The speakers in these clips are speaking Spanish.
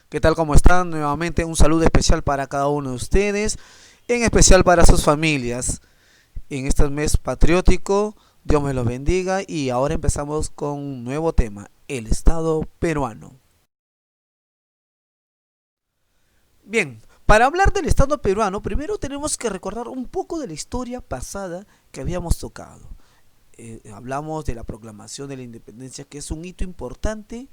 ¿Qué tal? ¿Cómo están? Nuevamente un saludo especial para cada uno de ustedes, en especial para sus familias. En este mes patriótico, Dios me los bendiga y ahora empezamos con un nuevo tema, el Estado peruano. Bien, para hablar del Estado peruano, primero tenemos que recordar un poco de la historia pasada que habíamos tocado. Hablamos de la proclamación de la independencia, que es un hito importante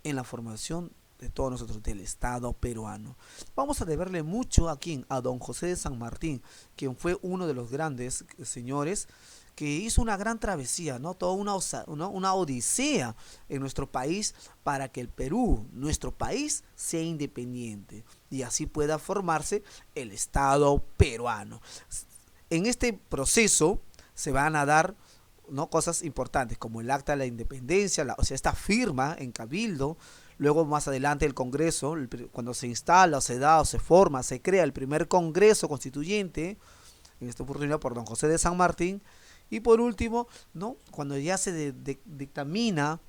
en la formación de todos nosotros, del Estado peruano. Vamos a deberle mucho a quien, a don José de San Martín, quien fue uno de los grandes señores que hizo una gran travesía, ¿no? Toda una odisea en nuestro país para que el Perú, nuestro país, sea independiente y así pueda formarse el Estado peruano. En este proceso se van a dar, ¿no?, cosas importantes como el acta de la independencia, o sea, esta firma en Cabildo. Luego más adelante el Congreso, cuando se instala, o se da, o se forma, se crea el primer Congreso Constituyente, en esta oportunidad por don José de San Martín. Y por último, ¿no?, cuando ya se dictamina,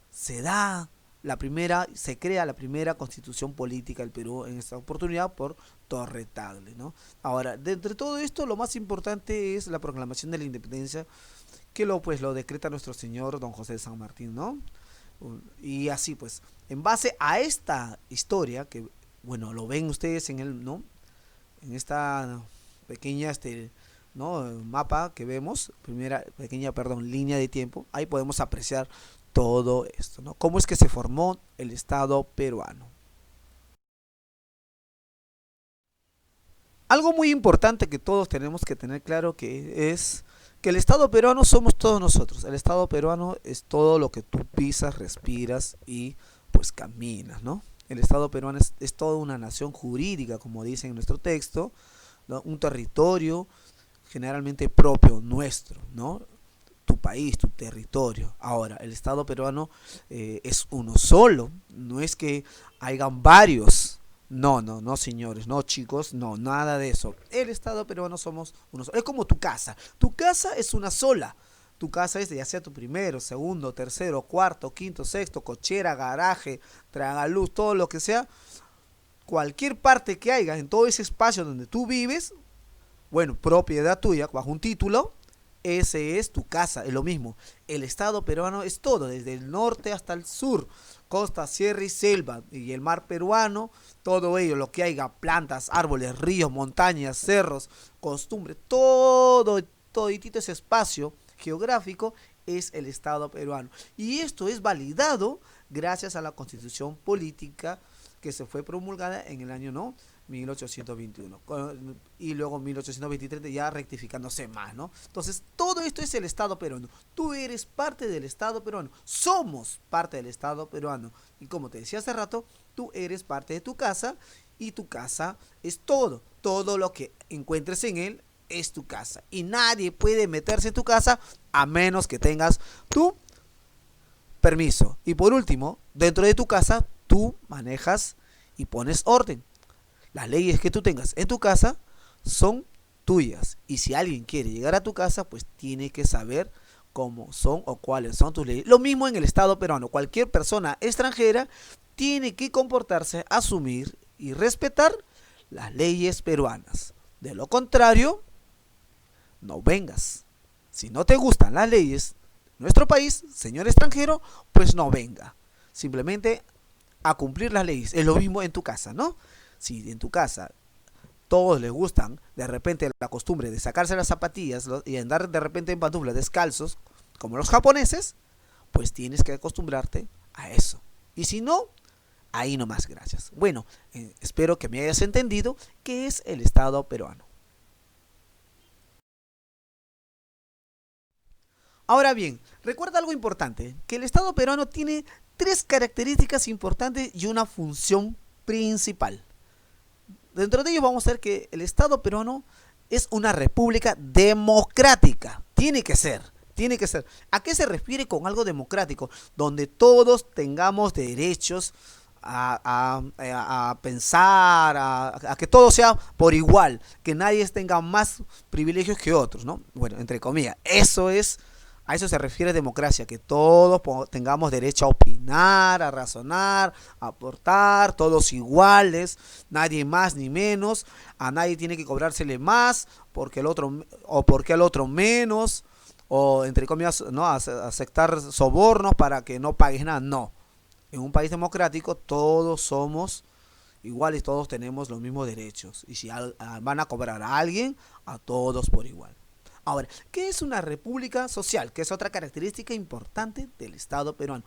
se da se crea la primera constitución política del Perú, en esta oportunidad por Torre Tagle, ¿no? Ahora, de entre todo esto, lo más importante es la proclamación de la independencia, que lo decreta nuestro señor don José de San Martín, ¿no? Y así pues, en base a esta historia, que bueno, lo ven ustedes en el, ¿no?, en esta pequeña ¿no?, mapa que vemos, primera pequeña, perdón, línea de tiempo, ahí podemos apreciar todo esto, ¿no? Cómo es que se formó el Estado peruano. Algo muy importante que todos tenemos que tener claro que es que el Estado peruano somos todos nosotros. El Estado peruano es todo lo que tú pisas, respiras y pues caminas, ¿no? El Estado peruano es toda una nación jurídica, como dice en nuestro texto, ¿no? Un territorio generalmente propio, nuestro, ¿no? Tu país, tu territorio. Ahora, el Estado peruano es uno solo, no es que hayan varios. No, no, no, señores, no, chicos, no, nada de eso. El Estado peruano somos uno solo. Es como tu casa. Tu casa es una sola. Tu casa es ya sea tu primero, segundo, tercero, cuarto, quinto, sexto, cochera, garaje, tragaluz, todo lo que sea. Cualquier parte que haya en todo ese espacio donde tú vives, bueno, propiedad tuya, bajo un título, ese es tu casa, es lo mismo. El Estado peruano es todo, desde el norte hasta el sur, costa, sierra y selva, y el mar peruano, todo ello, lo que haya, plantas, árboles, ríos, montañas, cerros, costumbre, toditito ese espacio geográfico es el Estado peruano. Y esto es validado gracias a la constitución política que se fue promulgada en el año, ¿no?, 1821, y luego 1823 ya rectificándose más, ¿no? Entonces, todo esto es el Estado peruano. Tú eres parte del Estado peruano. Somos parte del Estado peruano. Y como te decía hace rato, tú eres parte de tu casa y tu casa es todo. Todo lo que encuentres en él es tu casa. Y nadie puede meterse en tu casa a menos que tengas tu permiso. Y por último, dentro de tu casa, tú manejas y pones orden. Las leyes que tú tengas en tu casa son tuyas. Y si alguien quiere llegar a tu casa, pues tiene que saber cómo son o cuáles son tus leyes. Lo mismo en el Estado peruano. Cualquier persona extranjera tiene que comportarse, asumir y respetar las leyes peruanas. De lo contrario, no vengas. Si no te gustan las leyes de nuestro país, señor extranjero, pues no venga. Simplemente a cumplir las leyes. Es lo mismo en tu casa, ¿no? Si en tu casa todos les gustan de repente la costumbre de sacarse las zapatillas y andar de repente en pantuflas descalzos, como los japoneses, pues tienes que acostumbrarte a eso. Y si no, ahí nomás, gracias. Bueno, espero que me hayas entendido qué es el Estado peruano. Ahora bien, recuerda algo importante, que el Estado peruano tiene tres características importantes y una función principal. Dentro de ellos vamos a ver que el Estado peruano es una república democrática. Tiene que ser, tiene que ser. ¿A qué se refiere con algo democrático? Donde todos tengamos derechos a pensar, a que todo sea por igual, que nadie tenga más privilegios que otros, ¿no? Bueno, entre comillas, eso es A eso se refiere democracia, que todos tengamos derecho a opinar, a razonar, a aportar, todos iguales, nadie más ni menos, a nadie tiene que cobrársele más porque el otro o porque el otro menos, o entre comillas, no, aceptar sobornos para que no pagues nada, no. En un país democrático todos somos iguales, todos tenemos los mismos derechos. Y si van a cobrar a alguien, a todos por igual. Ahora, ¿qué es una república social? Que es otra característica importante del Estado peruano.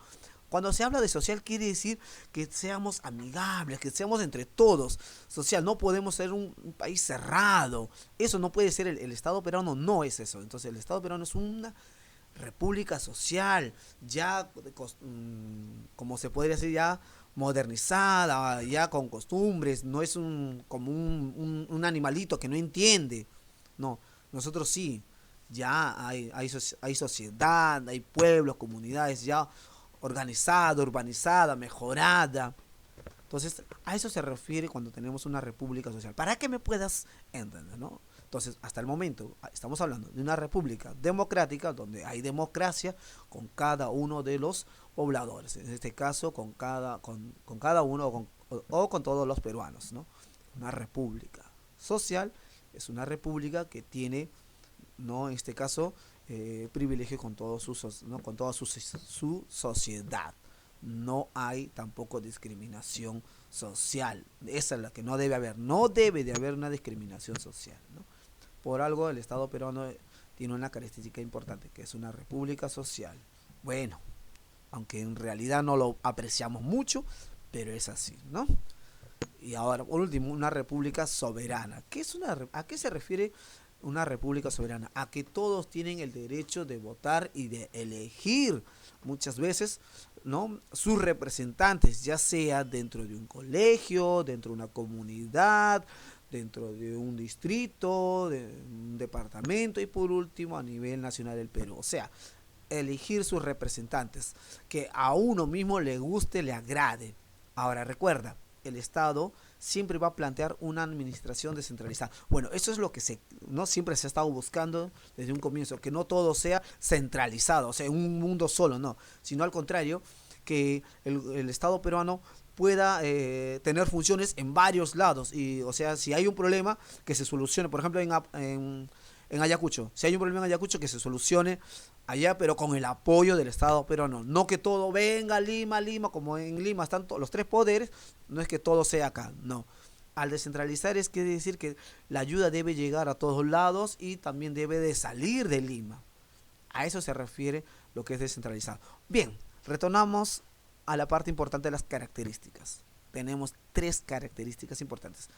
Cuando se habla de social quiere decir que seamos amigables, que seamos entre todos. Social, no podemos ser un país cerrado. Eso no puede ser el Estado peruano, no es eso. Entonces el Estado peruano es una república social, ya como se podría decir, ya modernizada, ya con costumbres, no es como un animalito que no entiende. No, nosotros sí, ya hay sociedad, hay pueblos, comunidades ya organizada, urbanizada, mejorada. Entonces, a eso se refiere cuando tenemos una república social. Para que me puedas entender, ¿no? Entonces, hasta el momento, estamos hablando de una república democrática donde hay democracia con cada uno de los pobladores. En este caso, con cada uno o con todos los peruanos, ¿no? Una república social es una república que tiene, ¿no? En este caso, privilegio con, todos sus, ¿no? Con toda su sociedad. No hay tampoco discriminación social. Esa es la que no debe haber. No debe de haber una discriminación social, ¿no? Por algo el Estado peruano tiene una característica importante, que es una república social. Bueno, aunque en realidad no lo apreciamos mucho, pero es así, ¿no? Y ahora, por último, una república soberana. ¿A qué se refiere una república soberana? A que todos tienen el derecho de votar y de elegir muchas veces, ¿no? Sus representantes, ya sea dentro de un colegio, dentro de una comunidad, dentro de un distrito, de un departamento y por último a nivel nacional del Perú. O sea, elegir sus representantes, que a uno mismo le guste, le agrade. Ahora recuerda, el Estado siempre va a plantear una administración descentralizada. Bueno, eso es lo que no siempre se ha estado buscando desde un comienzo, que no todo sea centralizado, o sea, un mundo solo, no, sino al contrario, que el Estado peruano pueda tener funciones en varios lados y, o sea, si hay un problema que se solucione, por ejemplo, en Ayacucho, si hay un problema en Ayacucho que se solucione allá, pero con el apoyo del Estado peruano, no que todo venga a Lima, Lima, como en Lima están los tres poderes, no es que todo sea acá, no. Al descentralizar es quiere decir que la ayuda debe llegar a todos lados y también debe de salir de Lima. A eso se refiere lo que es descentralizado. Bien, retornamos a la parte importante de las características. Tenemos tres características importantes.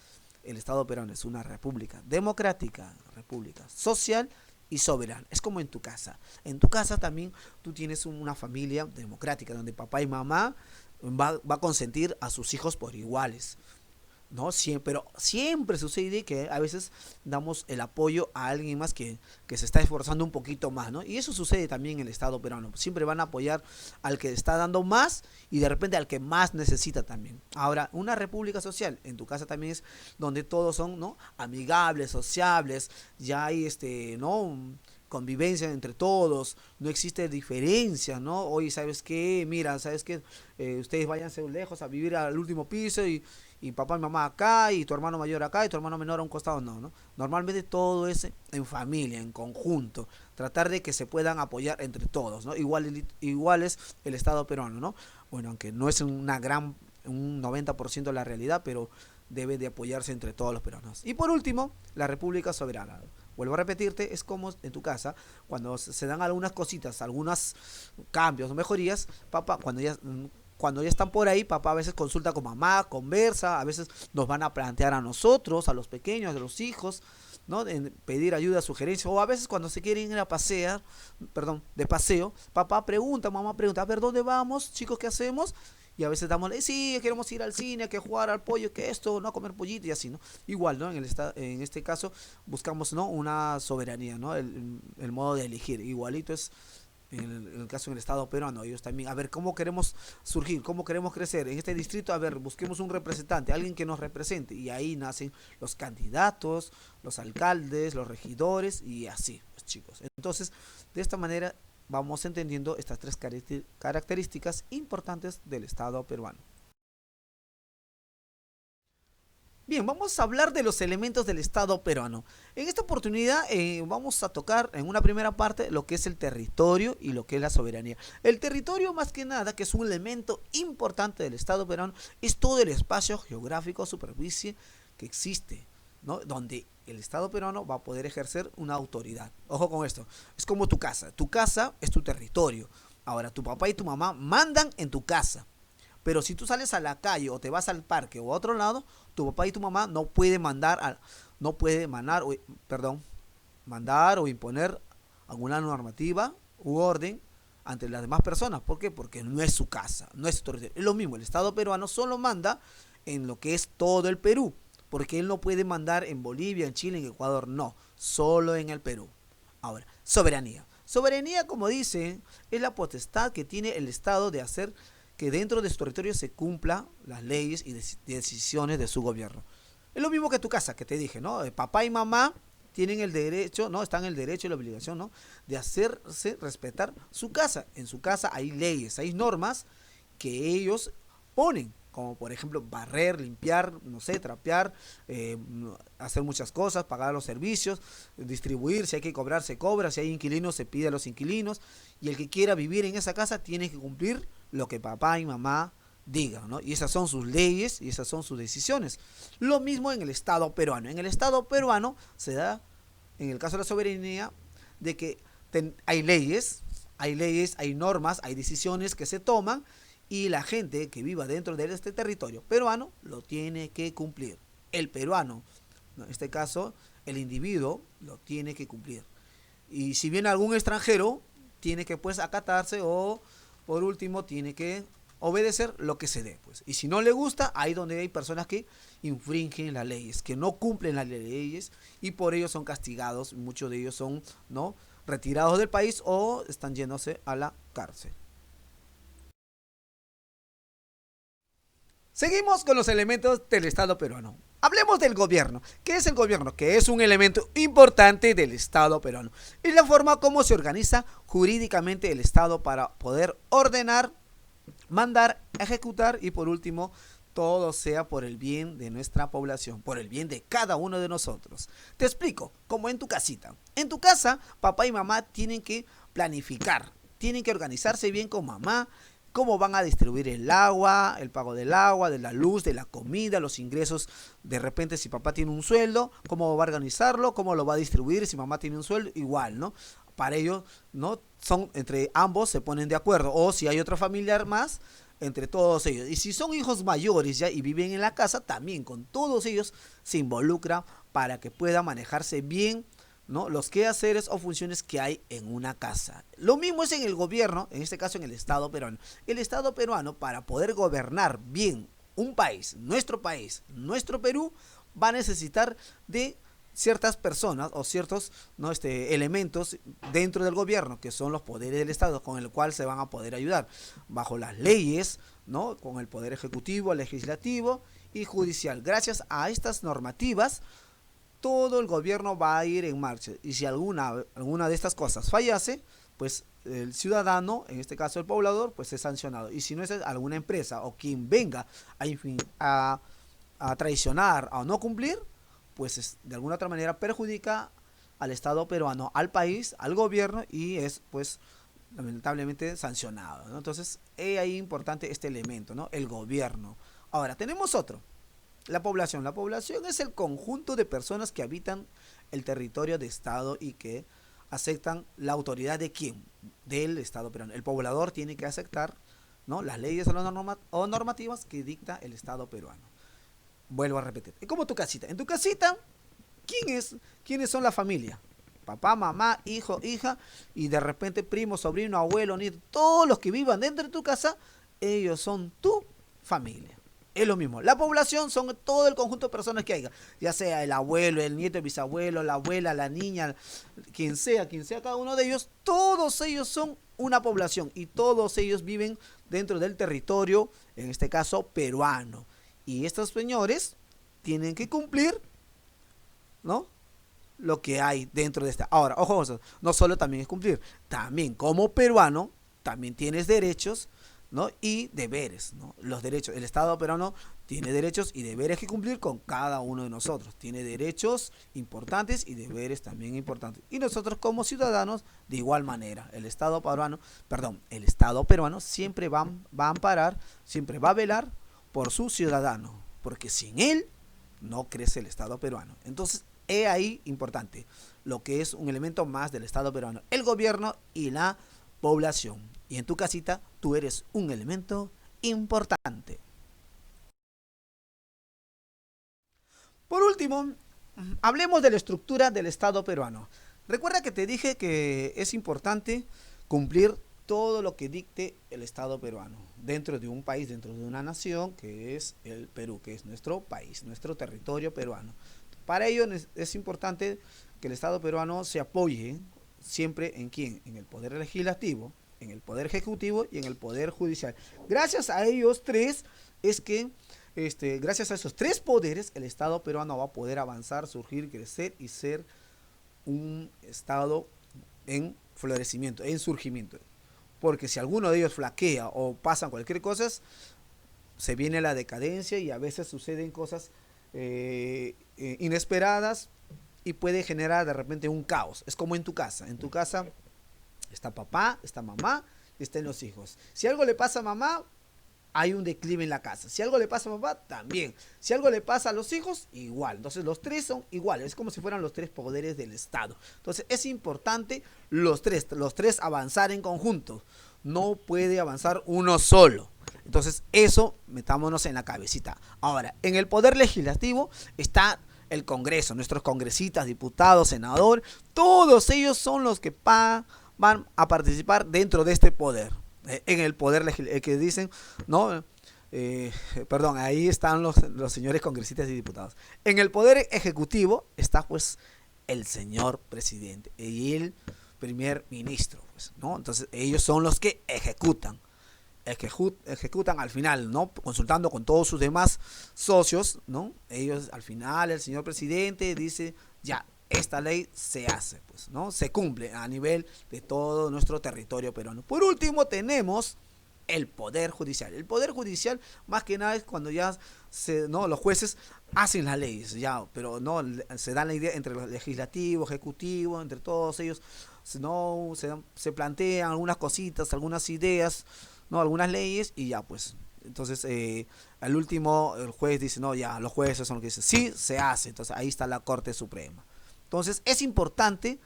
El Estado peruano es una república democrática, república social y soberana. Es como en tu casa. En tu casa también tú tienes una familia democrática donde papá y mamá va a consentir a sus hijos por iguales. No, siempre, pero siempre sucede que a veces damos el apoyo a alguien más que se está esforzando un poquito más, ¿no? Y eso sucede también en el Estado peruano. Siempre van a apoyar al que está dando más y de repente al que más necesita también. Ahora, una república social, en tu casa también es donde todos son, ¿no? Amigables, sociables, ya hay ¿no? Convivencia entre todos, no existe diferencia, ¿no? Oye, ¿sabes qué? Mira, ¿sabes qué? Ustedes váyanse lejos a vivir al último piso y papá y mamá acá y tu hermano mayor acá y tu hermano menor a un costado, no, ¿no? Normalmente todo es en familia, en conjunto, tratar de que se puedan apoyar entre todos, ¿no? Igual es el Estado peruano, ¿no? Bueno, aunque no es un 90% de la realidad, pero debe de apoyarse entre todos los peruanos. Y por último, la República Soberana. Vuelvo a repetirte, es como en tu casa, cuando se dan algunas cositas, algunos cambios o mejorías, papá, cuando ya están por ahí, papá a veces consulta con mamá, conversa, a veces nos van a plantear a nosotros, a los pequeños, a los hijos, ¿no? En pedir ayuda, sugerencias, o a veces cuando se quieren ir a pasear, perdón, de paseo, papá pregunta, mamá pregunta, a ver, ¿dónde vamos, chicos, qué hacemos? Y a veces damos, sí, queremos ir al cine, que jugar al pollo, que esto, no comer pollito y así, ¿no? Igual, ¿no? En este caso buscamos, ¿no? Una soberanía, ¿no? El modo de elegir. Igualito es en el caso del Estado peruano, ellos también, a ver, ¿cómo queremos surgir? ¿Cómo queremos crecer? En este distrito, a ver, busquemos un representante, alguien que nos represente. Y ahí nacen los candidatos, los alcaldes, los regidores y así, pues, chicos. Entonces, de esta manera vamos entendiendo estas tres características importantes del Estado peruano. Bien, vamos a hablar de los elementos del Estado peruano. En esta oportunidad vamos a tocar en una primera parte lo que es el territorio y lo que es la soberanía. El territorio, más que nada, que es un elemento importante del Estado peruano, es todo el espacio geográfico, superficie que existe, ¿no? Donde el Estado peruano va a poder ejercer una autoridad. Ojo con esto, es como tu casa es tu territorio. Ahora, tu papá y tu mamá mandan en tu casa. Pero si tú sales a la calle o te vas al parque o a otro lado, tu papá y tu mamá no pueden mandar o imponer alguna normativa u orden ante las demás personas. ¿Por qué? Porque no es su casa, no es su territorio. Es lo mismo, el Estado peruano solo manda en lo que es todo el Perú, porque él no puede mandar en Bolivia, en Chile, en Ecuador, no, solo en el Perú. Ahora, soberanía. Soberanía, como dice, es la potestad que tiene el Estado de hacer que dentro de su territorio se cumplan las leyes y decisiones de su gobierno. Es lo mismo que tu casa, que te dije, ¿no? Papá y mamá tienen el derecho, ¿no? Están en el derecho y la obligación, ¿no? De hacerse respetar su casa. En su casa hay leyes, hay normas que ellos ponen, como por ejemplo barrer, limpiar, no sé, trapear, hacer muchas cosas, pagar los servicios, distribuir, si hay que cobrar se cobra, si hay inquilinos se pide a los inquilinos, y el que quiera vivir en esa casa tiene que cumplir lo que papá y mamá digan, ¿no? Y esas son sus leyes y esas son sus decisiones. Lo mismo en el Estado peruano. En el Estado peruano se da, en el caso de la soberanía, de que hay normas, hay decisiones que se toman y la gente que viva dentro de este territorio peruano lo tiene que cumplir. El peruano, en este caso, el individuo lo tiene que cumplir. Y si viene algún extranjero, tiene que pues acatarse o por último tiene que obedecer lo que se dé, pues. Y si no le gusta, ahí donde hay personas que infringen las leyes, que no cumplen las leyes y por ello son castigados, muchos de ellos son, ¿no?, retirados del país o están yéndose a la cárcel. Seguimos con los elementos del Estado peruano. Hablemos del gobierno. ¿Qué es el gobierno? Que es un elemento importante del Estado peruano. Es la forma como se organiza jurídicamente el Estado para poder ordenar, mandar, ejecutar y por último, todo sea por el bien de nuestra población, por el bien de cada uno de nosotros. Te explico, como en tu casita. En tu casa, papá y mamá tienen que planificar, tienen que organizarse bien con mamá, cómo van a distribuir el agua, el pago del agua, de la luz, de la comida, los ingresos. De repente, si papá tiene un sueldo, cómo va a organizarlo, cómo lo va a distribuir. Si mamá tiene un sueldo, igual, ¿no? Para ello, ¿no? Son entre ambos se ponen de acuerdo. O si hay otro familiar más, entre todos ellos. Y si son hijos mayores ya y viven en la casa, también con todos ellos se involucra para que pueda manejarse bien, ¿no?, los quehaceres o funciones que hay en una casa. Lo mismo es en el gobierno, en este caso en el Estado peruano. El Estado peruano, para poder gobernar bien un país, nuestro Perú, va a necesitar de ciertas personas o ciertos, ¿no?, elementos dentro del gobierno, que son los poderes del Estado, con el cual se van a poder ayudar, bajo las leyes, ¿no?, con el poder ejecutivo, legislativo y judicial. Gracias a estas normativas, todo el gobierno va a ir en marcha. Y si alguna de estas cosas fallase, pues el ciudadano, en este caso el poblador, pues es sancionado. Y si no es alguna empresa o quien venga a traicionar o no cumplir, pues de alguna otra manera perjudica al Estado peruano, al país, al gobierno y es pues lamentablemente sancionado, ¿no? Entonces es ahí importante este elemento, ¿no?, el gobierno. Ahora tenemos otro. La población. La población es el conjunto de personas que habitan el territorio de Estado y que aceptan la autoridad de quién, del Estado peruano. El poblador tiene que aceptar, ¿no?, las leyes o normativas que dicta el Estado peruano. Vuelvo a repetir. Es como tu casita. En tu casita, ¿quiénes son la familia? Papá, mamá, hijo, hija y de repente primo, sobrino, abuelo, nieto, todos los que vivan dentro de tu casa, ellos son tu familia. Es lo mismo. La población son todo el conjunto de personas que haya, ya sea el abuelo, el nieto, el bisabuelo, la abuela, la niña, quien sea cada uno de ellos, todos ellos son una población y todos ellos viven dentro del territorio, en este caso peruano. Y estos señores tienen que cumplir, ¿no?, lo que hay dentro de esta. Ahora, ojo, no solo también es cumplir, también como peruano, también tienes derechos, ¿no? Y deberes, ¿no? Los derechos, el Estado peruano tiene derechos y deberes que cumplir con cada uno de nosotros. Tiene derechos importantes y deberes también importantes. Y nosotros como ciudadanos, de igual manera, el Estado peruano siempre va a amparar, siempre va a velar por su ciudadano, porque sin él no crece el Estado peruano. Entonces, he ahí importante lo que es un elemento más del Estado peruano, el gobierno y la población. Y en tu casita, tú eres un elemento importante. Por último, hablemos de la estructura del Estado peruano. Recuerda que te dije que es importante cumplir todo lo que dicte el Estado peruano dentro de un país, dentro de una nación que es el Perú, que es nuestro país, nuestro territorio peruano. Para ello es importante que el Estado peruano se apoye siempre en quién, en el poder legislativo, en el poder ejecutivo y en el poder judicial. Gracias a ellos tres es que gracias a esos tres poderes el Estado peruano va a poder avanzar, surgir, crecer y ser un Estado en florecimiento, en surgimiento. Porque si alguno de ellos flaquea o pasan cualquier cosa, se viene la decadencia y a veces suceden cosas inesperadas y puede generar de repente un caos. Es como en tu casa. En tu casa está papá, está mamá y están los hijos. Si algo le pasa a mamá, hay un declive en la casa. Si algo le pasa a papá, también. Si algo le pasa a los hijos, igual. Entonces los tres son iguales. Es como si fueran los tres poderes del Estado. Entonces es importante los tres avanzar en conjunto. No puede avanzar uno solo. Entonces eso metámonos en la cabecita. Ahora, en el poder legislativo está el Congreso, nuestros congresistas, diputados, senadores, todos ellos son los que van a participar dentro de este poder. En el poder legislativo, que dicen, ¿no? Perdón, ahí están los señores congresistas y diputados. En el poder ejecutivo está pues el señor presidente y el primer ministro, pues, ¿no? Entonces ellos son los que ejecutan al final, ¿no? Consultando con todos sus demás socios, ¿no? Ellos al final, el señor presidente dice, ya, esta ley se hace, pues, ¿no? Se cumple a nivel de todo nuestro territorio peruano. Por último, tenemos el Poder Judicial. El Poder Judicial, más que nada, es cuando ya ¿no? los jueces hacen las leyes, ya, pero no se dan la idea entre el legislativo, ejecutivo, entre todos ellos, no se plantean algunas cositas, algunas ideas, no, algunas leyes y ya pues. Entonces, al último, el juez dice, no, ya, los jueces son los que dicen, sí, se hace. Entonces, ahí está la Corte Suprema. Entonces, es importante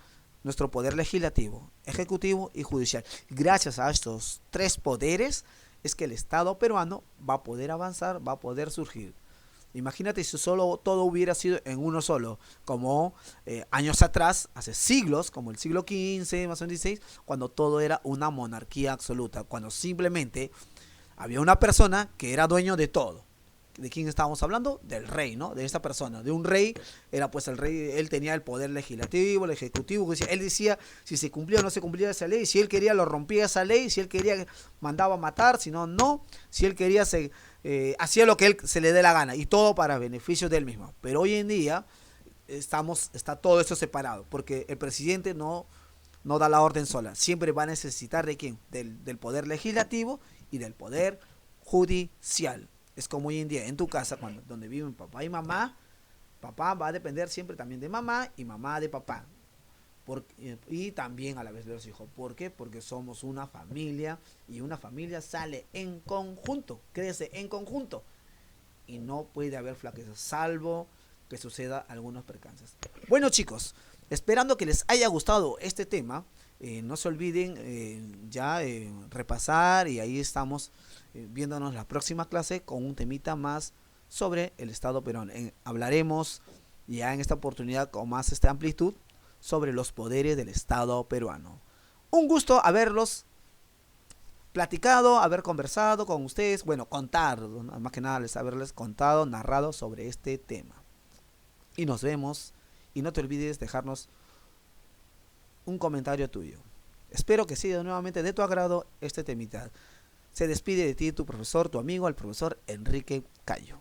nuestro poder legislativo, ejecutivo y judicial. Gracias a estos tres poderes es que el Estado peruano va a poder avanzar, va a poder surgir. Imagínate si solo todo hubiera sido en uno solo, como años atrás, hace siglos, como el siglo XV, más o menos XVI, cuando todo era una monarquía absoluta, cuando simplemente había una persona que era dueño de todo. ¿De quién estábamos hablando? Del rey, ¿no? De esta persona, de un rey, era pues el rey, él tenía el poder legislativo, el ejecutivo, él decía si se cumplía o no se cumplía esa ley, si él quería lo rompía esa ley, si él quería mandaba matar, si no, no, si él quería hacía lo que él se le dé la gana y todo para beneficio de él mismo. Pero hoy en día está todo eso separado, porque el presidente no da la orden sola, siempre va a necesitar de quién, del poder legislativo y del poder judicial. Es como hoy en día en tu casa, donde viven papá y mamá, papá va a depender siempre también de mamá y mamá de papá. Y también a la vez de los hijos. ¿Por qué? Porque somos una familia y una familia sale en conjunto, crece en conjunto. Y no puede haber flaquezas, salvo que suceda algunos percances. Bueno chicos, esperando que les haya gustado este tema, no se olviden repasar y ahí estamos viéndonos la próxima clase con un temita más sobre el Estado peruano. Hablaremos ya en esta oportunidad con más amplitud sobre los poderes del Estado peruano. Un gusto haberlos platicado, haber conversado con ustedes, bueno, contar, más que nada haberles contado, narrado sobre este tema. Y nos vemos, y no te olvides dejarnos un comentario tuyo. Espero que sea nuevamente de tu agrado este temita. Se despide de ti tu profesor, tu amigo, el profesor Enrique Cayo.